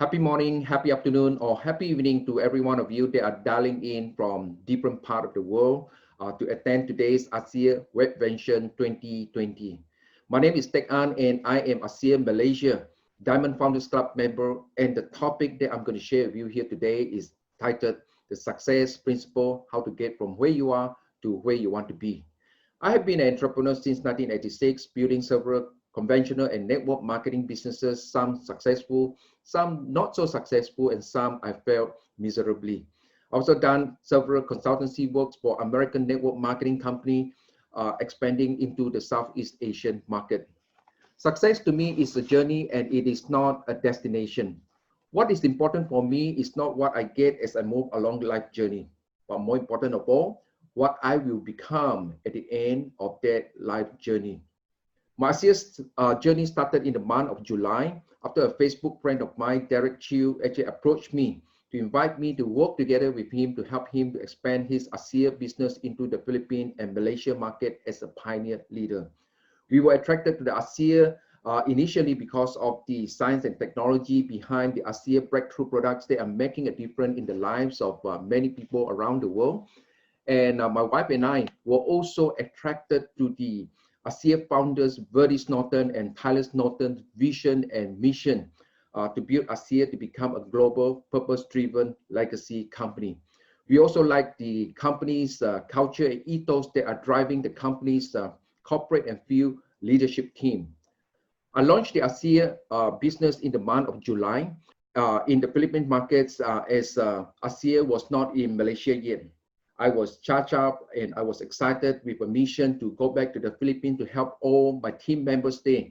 Happy morning, happy afternoon, or happy evening to every one of you that are dialing in from different part of the world to attend today's ASEA Webvention 2020. My name is Teck An and I am ASEA Malaysia Diamond Founders Club member, and the topic that I'm going to share with you here today is titled The Success Principle, How to Get from Where You Are to Where You Want to Be. I have been an entrepreneur since 1986, building several conventional and network marketing businesses, some successful, some not so successful, and some I failed miserably. I've also done several consultancy works for American network marketing company, expanding into the Southeast Asian market. Success to me is a journey and it is not a destination. What is important for me is not what I get as I move along the life journey, but more important of all, what I will become at the end of that life journey. My ASEA's journey started in the month of July after a Facebook friend of mine, Derek Chiu, actually approached me to invite me to work together with him to help him to expand his ASEA business into the Philippine and Malaysia market as a pioneer leader. We were attracted to the ASEA initially because of the science and technology behind the ASEA breakthrough products that are making a difference in the lives of many people around the world. And my wife and I were also attracted to the ASEA founders Verdis Norton and Tyler Norton's vision and mission to build ASEA to become a global purpose-driven legacy company. We also like the company's culture and ethos that are driving the company's corporate and field leadership team. I launched the ASEA business in the month of July in the Philippine markets as ASEA was not in Malaysia yet. I was charged up and I was excited with a mission to go back to the Philippines to help all my team members there,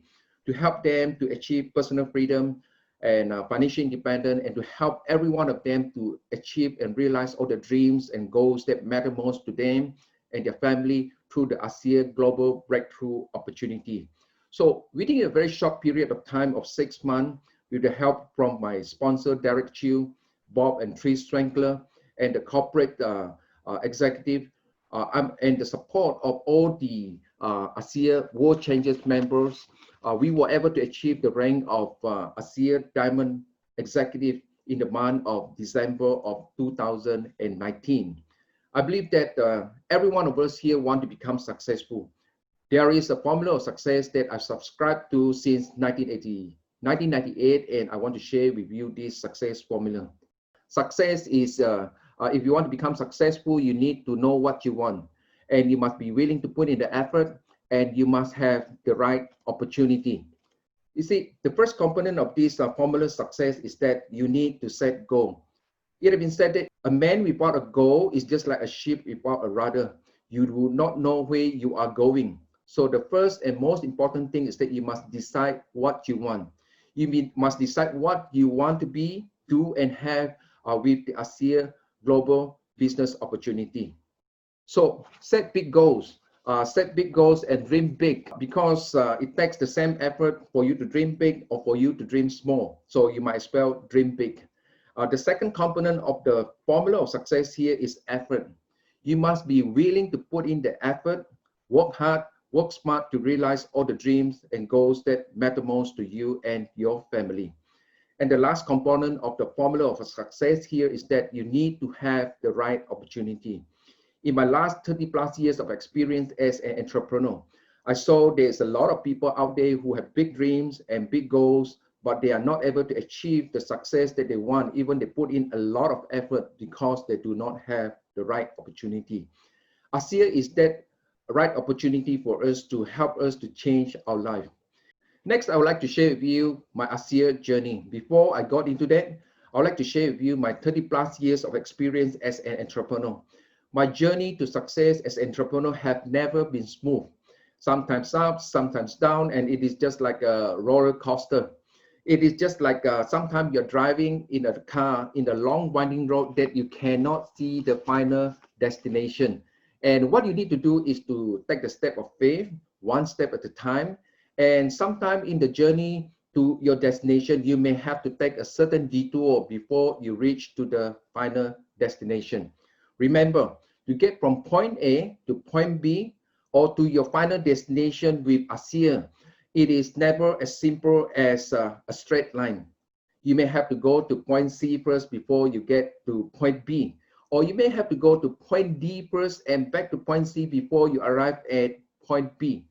to help them to achieve personal freedom and financial independence, and to help every one of them to achieve and realize all the dreams and goals that matter most to them and their family through the ASEA Global Breakthrough Opportunity. So within a very short period of time of 6 months, with the help from my sponsor, Derek Chiu, Bob and Trish Strankler, and the corporate executive, and the support of all the ASEA World Changers members, we were able to achieve the rank of ASEA Diamond Executive in the month of December of 2019. I believe that every one of us here want to become successful. There is a formula of success that I've subscribed to since 1998, and I want to share with you this success formula. Success is, if you want to become successful, you need to know what you want, and you must be willing to put in the effort, and you must have the right opportunity. You see, the first component of this formula of success is that you need to set goal. It has been said that a man without a goal is just like a ship without a rudder. You do not know where you are going. So the first and most important thing is that you must decide what you want. You must decide what you want to be, do, and have with the ASEA Global Business Opportunity. So set big goals. Set big goals and dream big, because it takes the same effort for you to dream big or for you to dream small. So you might as well dream big. The second component of the formula of success here is effort. You must be willing to put in the effort, work hard, work smart to realize all the dreams and goals that matter most to you and your family. And the last component of the formula of success here is that you need to have the right opportunity. In my last 30 plus years of experience as an entrepreneur, I saw there's a lot of people out there who have big dreams and big goals, but they are not able to achieve the success that they want, even they put in a lot of effort, because they do not have the right opportunity. ASEA is that right opportunity for us to help us to change our life. Next, I would like to share with you my ASEA journey. Before I got into that, I would like to share with you my 30 plus years of experience as an entrepreneur. My journey to success as an entrepreneur have never been smooth. Sometimes up, sometimes down, and it is just like a roller coaster. It is just like sometimes you're driving in a car in the long winding road that you cannot see the final destination. And what you need to do is to take the step of faith, one step at a time. And sometime in the journey to your destination, you may have to take a certain detour before you reach to the final destination. Remember, to get from point A to point B or to your final destination with ASEA, it is never as simple as a straight line. You may have to go to point C first before you get to point B. Or you may have to go to point D first and back to point C before you arrive at point B.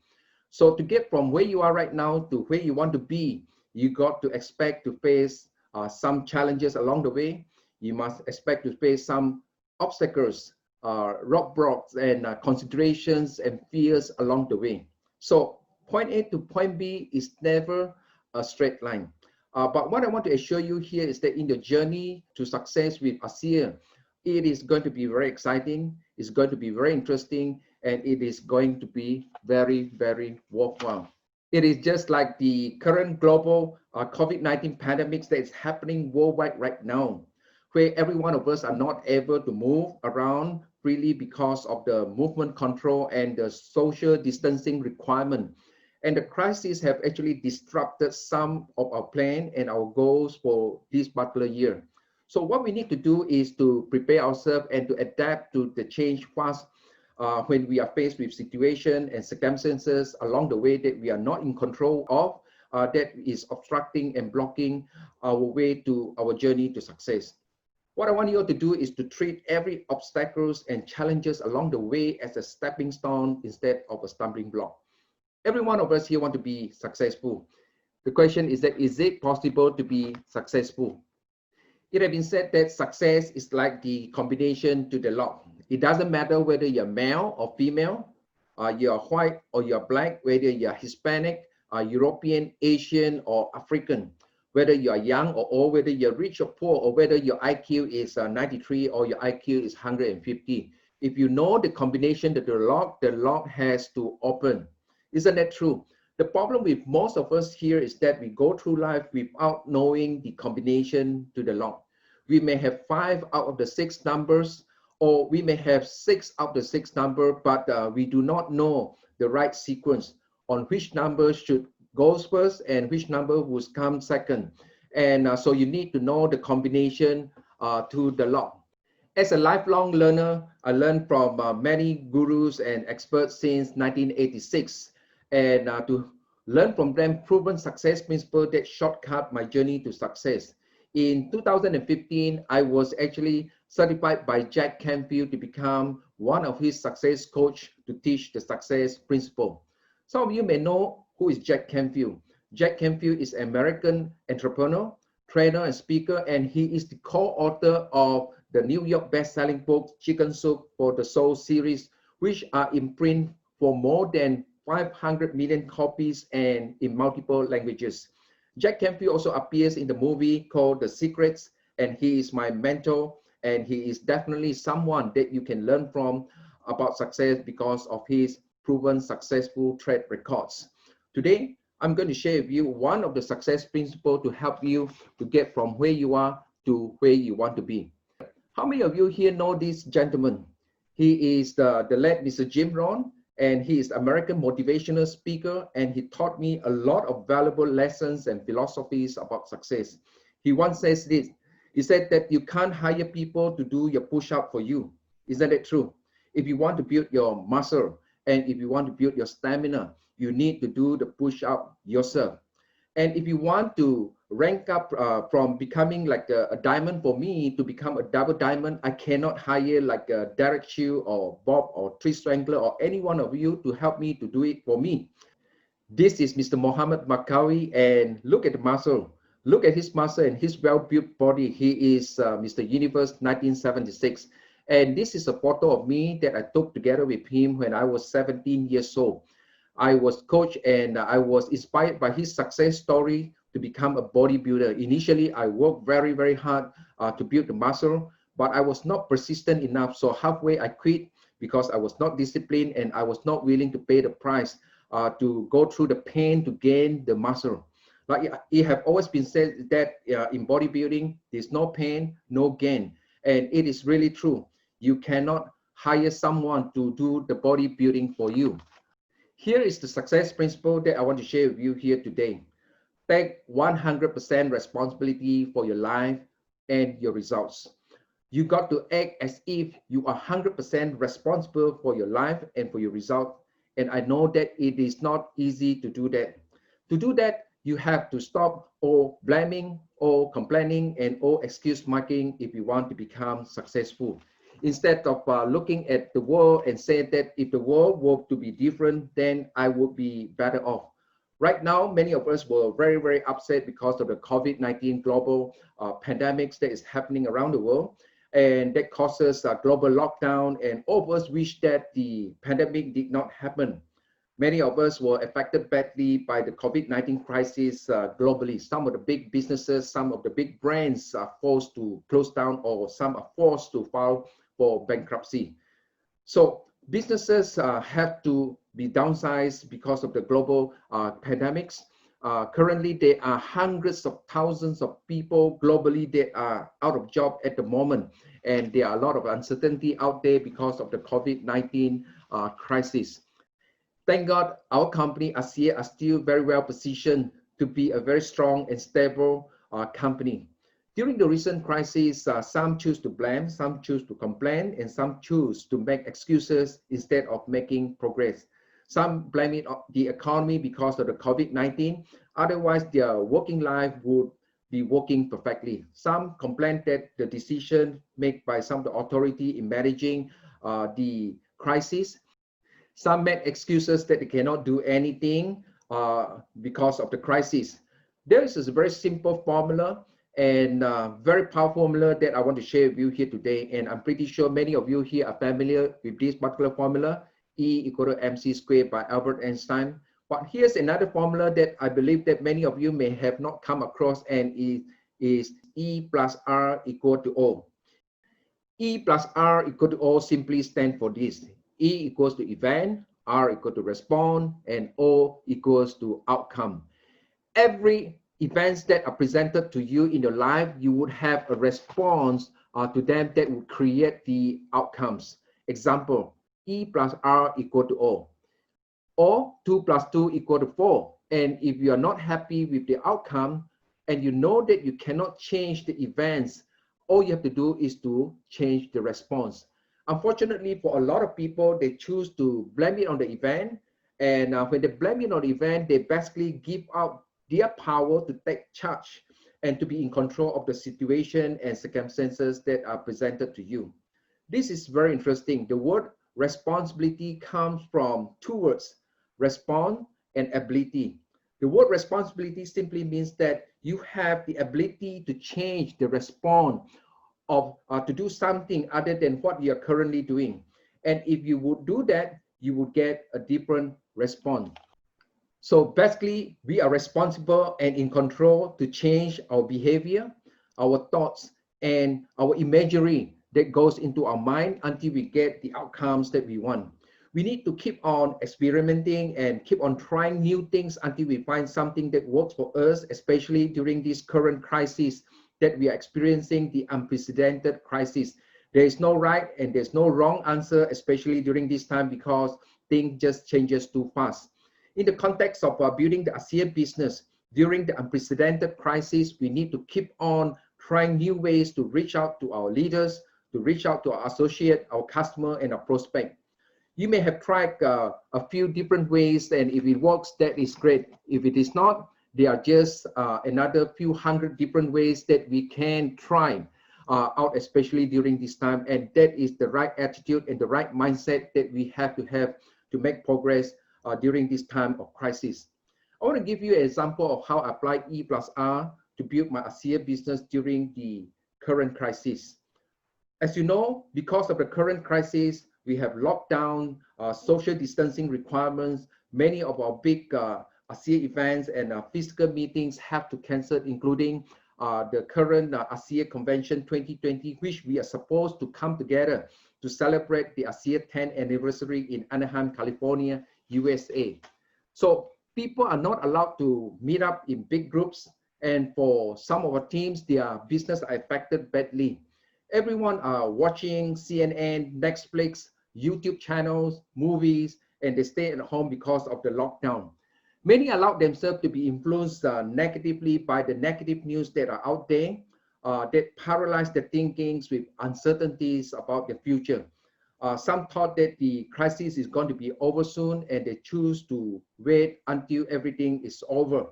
So to get from where you are right now to where you want to be, you got to expect to face some challenges along the way. You must expect to face some obstacles, roadblocks, and considerations and fears along the way. So point A to point B is never a straight line. But what I want to assure you here is that in the journey to success with ASEA, it is going to be very exciting, it's going to be very interesting, and it is going to be very, very worthwhile. It is just like the current global COVID-19 pandemics that is happening worldwide right now, where every one of us are not able to move around freely because of the movement control and the social distancing requirement. And the crisis have actually disrupted some of our plan and our goals for this particular year. So what we need to do is to prepare ourselves and to adapt to the change fast when we are faced with situation and circumstances along the way that we are not in control of, that is obstructing and blocking our way to our journey to success. What I want you all to do is to treat every obstacles and challenges along the way as a stepping stone instead of a stumbling block. Every one of us here want to be successful. The question is that, is it possible to be successful? It has been said that success is like the combination to the lock. It doesn't matter whether you're male or female, you're white or you're black, whether you're Hispanic, European, Asian, or African, whether you're young or old, whether you're rich or poor, or whether your IQ is 93 or your IQ is 150. If you know the combination to the lock has to open. Isn't that true? The problem with most of us here is that we go through life without knowing the combination to the lock. We may have 5 out of the 6 numbers, or we may have 6 out of the 6 number, but we do not know the right sequence on which number should goes first and which number would come second. And so you need to know the combination to the lock. As a lifelong learner, I learned from many gurus and experts since 1986. And to learn from them proven success principle that shortcut my journey to success. In 2015, I was actually certified by Jack Canfield to become one of his success coach to teach the success principle. Some of you may know who is Jack Canfield. Jack Canfield is an American entrepreneur, trainer, and speaker, and he is the co-author of the New York best-selling book, Chicken Soup for the Soul series, which are in print for more than 500 million copies and in multiple languages. Jack Canfield also appears in the movie called The Secrets, and he is my mentor, and he is definitely someone that you can learn from about success because of his proven successful track records. Today, I'm going to share with you one of the success principles to help you to get from where you are to where you want to be. How many of you here know this gentleman? He is the late Mr. Jim Rohn, and he is American motivational speaker, and he taught me a lot of valuable lessons and philosophies about success. He once says this, he said that you can't hire people to do your push-up for you. Isn't it true? If you want to build your muscle and if you want to build your stamina, you need to do the push-up yourself. And if you want to rank up from becoming like a diamond for me to become a double diamond, I cannot hire like Derek Chew or Bob or Trish Strangler or any one of you to help me to do it for me. This is Mr. Mohammed Makawi, and look at the muscle. Look at his muscle and his well-built body. He is Mr. Universe 1976. And this is a photo of me that I took together with him when I was 17 years old. I was coached and I was inspired by his success story to become a bodybuilder. Initially, I worked very, very hard to build the muscle, but I was not persistent enough. So halfway I quit because I was not disciplined and I was not willing to pay the price to go through the pain to gain the muscle. Like it have always been said that in bodybuilding, there's no pain, no gain. And it is really true. You cannot hire someone to do the bodybuilding for you. Here is the success principle that I want to share with you here today. Take 100% responsibility for your life and your results. You got to act as if you are 100% responsible for your life and for your result. And I know that it is not easy to do that. To do that, you have to stop or blaming or complaining and or excuse making if you want to become successful. Instead of looking at the world and say that if the world were to be different, then I would be better off. Right now, many of us were very, very upset because of the COVID-19 global pandemics that is happening around the world. And that causes a global lockdown. And all of us wish that the pandemic did not happen. Many of us were affected badly by the COVID-19 crisis globally. Some of the big businesses, some of the big brands are forced to close down, or some are forced to file for bankruptcy. So businesses have to be downsized because of the global pandemics. Currently, there are hundreds of thousands of people globally that are out of job at the moment. And there are a lot of uncertainty out there because of the COVID-19 crisis. Thank God our company, ASEA, are still very well positioned to be a very strong and stable company. During the recent crisis, some choose to blame, some choose to complain, and some choose to make excuses instead of making progress. Some blame it on the economy because of the COVID-19. Otherwise, their working life would be working perfectly. Some complain that the decision made by some of the authority in managing the crisis. Some make excuses that they cannot do anything because of the crisis. There is a very simple formula and very powerful formula that I want to share with you here today. And I'm pretty sure many of you here are familiar with this particular formula, E equal to mc squared by Albert Einstein. But here's another formula that I believe that many of you may have not come across, and it is E plus R equal to O. E plus R equal to O simply stand for this. E equals to event, R equal to response, and O equals to outcome. Every events that are presented to you in your life, you would have a response to them that would create the outcomes. Example, E plus R equal to O. Or 2 plus 2 equal to 4. And if you are not happy with the outcome, and you know that you cannot change the events, all you have to do is to change the response. Unfortunately, for a lot of people, they choose to blame it on the event. And when they blame it on the event, they basically give up their power to take charge and to be in control of the situation and circumstances that are presented to you. This is very interesting. The word responsibility comes from two words, respond and ability. The word responsibility simply means that you have the ability to change the response of to do something other than what you are currently doing. And if you would do that, you would get a different response. So basically, we are responsible and in control to change our behavior, our thoughts, and our imagery that goes into our mind until we get the outcomes that we want. We need to keep on experimenting and keep on trying new things until we find something that works for us, especially during this current crisis that we are experiencing, the unprecedented crisis. There is no right and there's no wrong answer, especially during this time, because things just changes too fast. In the context of building the ASEA business during the unprecedented crisis, we need to keep on trying new ways to reach out to our leaders, to reach out to our associate, our customer, and our prospect. You may have tried a few different ways, and if it works, that is great. If it is not, there are just another few hundred different ways that we can try out, especially during this time. And that is the right attitude and the right mindset that we have to make progress during this time of crisis. I want to give you an example of how I applied E plus R to build my ASEA business during the current crisis. As you know, because of the current crisis, we have lockdown, social distancing requirements. Many of our big ASEA events and physical meetings have to cancel, including the current ASEA Convention 2020, which we are supposed to come together to celebrate the ASEA 10th anniversary in Anaheim, California, USA. So people are not allowed to meet up in big groups, and for some of our teams, their business are affected badly. Everyone are watching CNN, Netflix, YouTube channels, movies, and they stay at home because of the lockdown. Many allow themselves to be influenced negatively by the negative news that are out there that paralyze their thinkings with uncertainties about the future. Some thought that the crisis is going to be over soon, and they choose to wait until everything is over.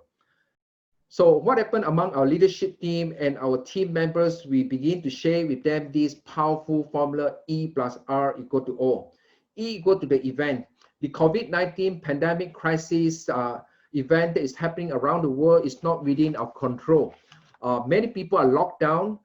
So what happened among our leadership team and our team members, we begin to share with them this powerful formula E plus R equal to O. E equal to the event. The COVID-19 pandemic crisis event that is happening around the world is not within our control. Many people are locked down.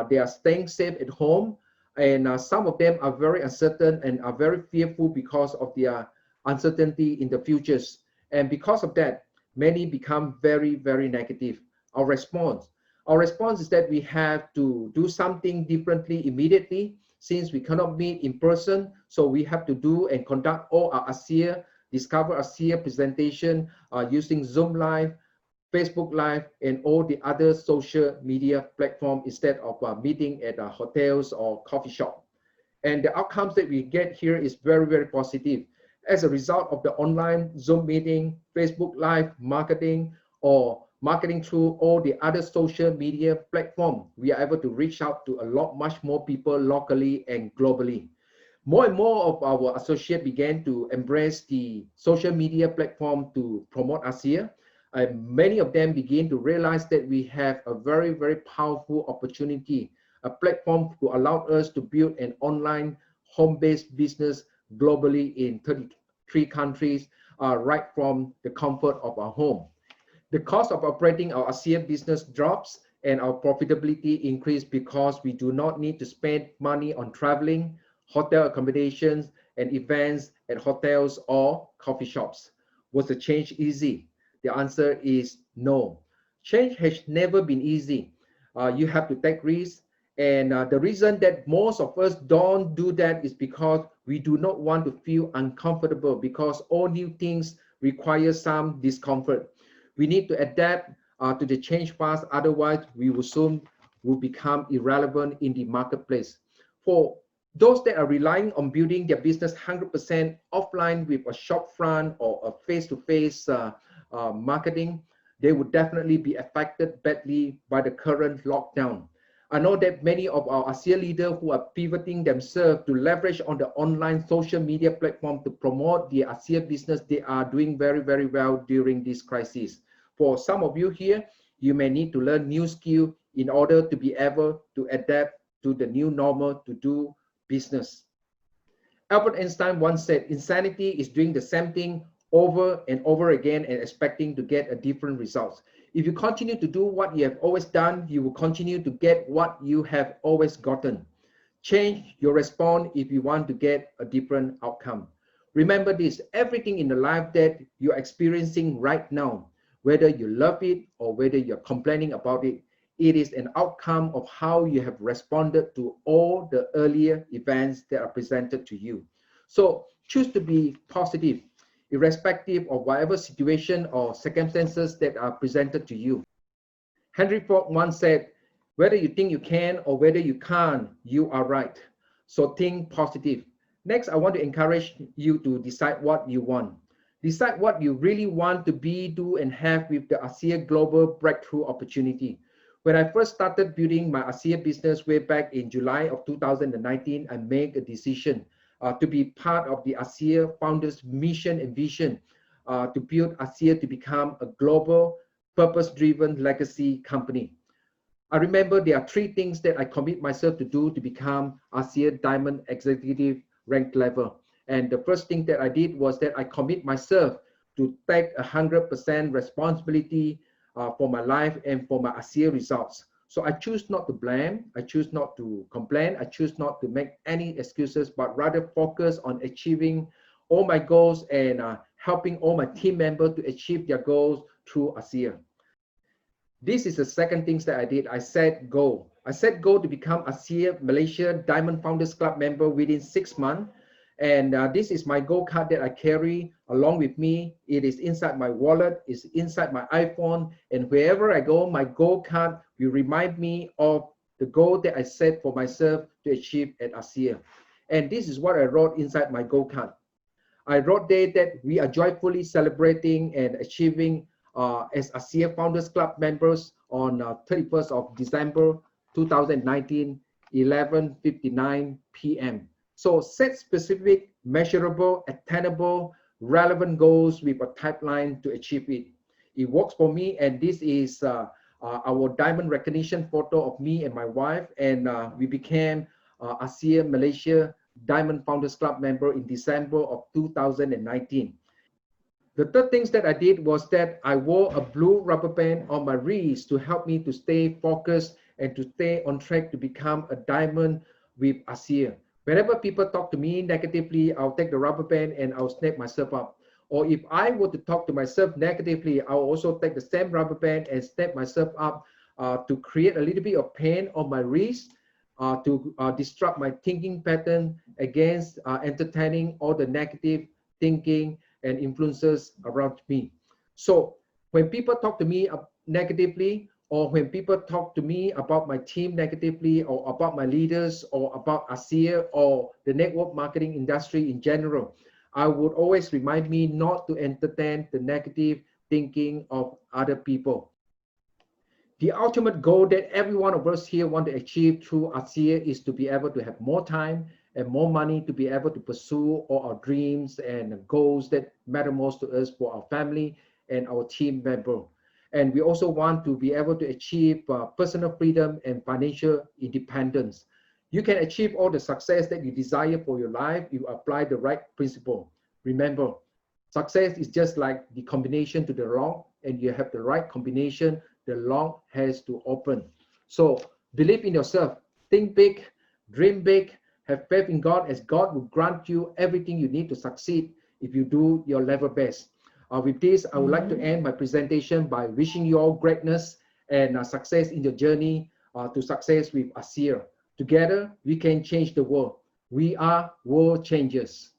They are staying safe at home. And some of them are very uncertain and are very fearful because of their uncertainty in the futures. And because of that, many become very, very negative. Our response is that we have to do something differently immediately since we cannot meet in person. So we have to do and conduct all our ASEA, Discover ASEA presentation using Zoom Live, Facebook Live, and all the other social media platform instead of meeting at hotels or coffee shop. And the outcomes that we get here is very, very positive. As a result of the online Zoom meeting, Facebook Live marketing, or marketing through all the other social media platform, we are able to reach out to a lot much more people locally and globally. More and more of our associates began to embrace the social media platform to promote ASEA. Many of them begin to realize that we have a very, very powerful opportunity, a platform to allow us to build an online home-based business globally in 33 countries, right from the comfort of our home. The cost of operating our ASEA business drops and our profitability increase because we do not need to spend money on traveling, hotel accommodations, and events at hotels or coffee shops. Was the change easy? The answer is no. Change has never been easy. You have to take risks. And the reason that most of us don't do that is because we do not want to feel uncomfortable, because all new things require some discomfort. We need to adapt to the change fast, otherwise we will soon become irrelevant in the marketplace. For those that are relying on building their business 100% offline with a shop front or a face-to-face marketing, they would definitely be affected badly by the current lockdown. I know that many of our ASEA leaders who are pivoting themselves to leverage on the online social media platform to promote the ASEA business, they are doing very, very well during this crisis. For some of you here, you may need to learn new skills in order to be able to adapt to the new normal to do business. Albert Einstein once said, insanity is doing the same thing over and over again and expecting to get a different result. If you continue to do what you have always done, you will continue to get what you have always gotten. Change your response if you want to get a different outcome. Remember this, everything in the life that you're experiencing right now, whether you love it or whether you're complaining about it, it is an outcome of how you have responded to all the earlier events that are presented to you. So choose to be positive, irrespective of whatever situation or circumstances that are presented to you. Henry Ford once said, whether you think you can or whether you can't, you are right. So think positive. Next, I want to encourage you to decide what you want. Decide what you really want to be, do, and have with the ASEA Global Breakthrough Opportunity. When I first started building my ASEA business way back in July of 2019, I made a decision to be part of the ASEA Founders mission and vision to build ASEA to become a global, purpose-driven legacy company. I remember there are three things that I commit myself to do to become ASEA Diamond Executive Rank level. And the first thing that I did was that I commit myself to take 100% responsibility for my life and for my ASEA results. So I choose not to blame, I choose not to complain, I choose not to make any excuses, but rather focus on achieving all my goals and helping all my team members to achieve their goals through ASEA. This is the second thing that I did. I set goal. I set goal to become ASEA Malaysia Diamond Founders Club member within 6 months. And this is my gold card that I carry along with me. It is inside my wallet, it's inside my iPhone, and wherever I go, my gold card will remind me of the goal that I set for myself to achieve at ASEA. And this is what I wrote inside my gold card. I wrote there that we are joyfully celebrating and achieving as ASEA Founders Club members on 31st of December 2019, 11:59 p.m. So set specific, measurable, attainable, relevant goals with a timeline to achieve it. It works for me, and this is our diamond recognition photo of me and my wife, and we became ASEA Malaysia Diamond Founders Club member in December of 2019. The third things that I did was that I wore a blue rubber band on my wrist to help me to stay focused and to stay on track to become a diamond with ASEA. Whenever people talk to me negatively, I'll take the rubber band and I'll snap myself up. Or if I were to talk to myself negatively, I'll also take the same rubber band and snap myself up to create a little bit of pain on my wrist to disrupt my thinking pattern against entertaining all the negative thinking and influences around me. So when people talk to me negatively, or when people talk to me about my team negatively, or about my leaders, or about ASEA, or the network marketing industry in general, I would always remind me not to entertain the negative thinking of other people. The ultimate goal that every one of us here want to achieve through ASEA is to be able to have more time and more money to be able to pursue all our dreams and goals that matter most to us for our family and our team member. And we also want to be able to achieve personal freedom and financial independence. You can achieve all the success that you desire for your life if you apply the right principle. Remember, success is just like the combination to the lock, and you have the right combination, the lock has to open. So believe in yourself, think big, dream big, have faith in God, as God will grant you everything you need to succeed if you do your level best. With this, I would like to end my presentation by wishing you all greatness and success in your journey to success with ASEA. Together, we can change the world. We are world changers.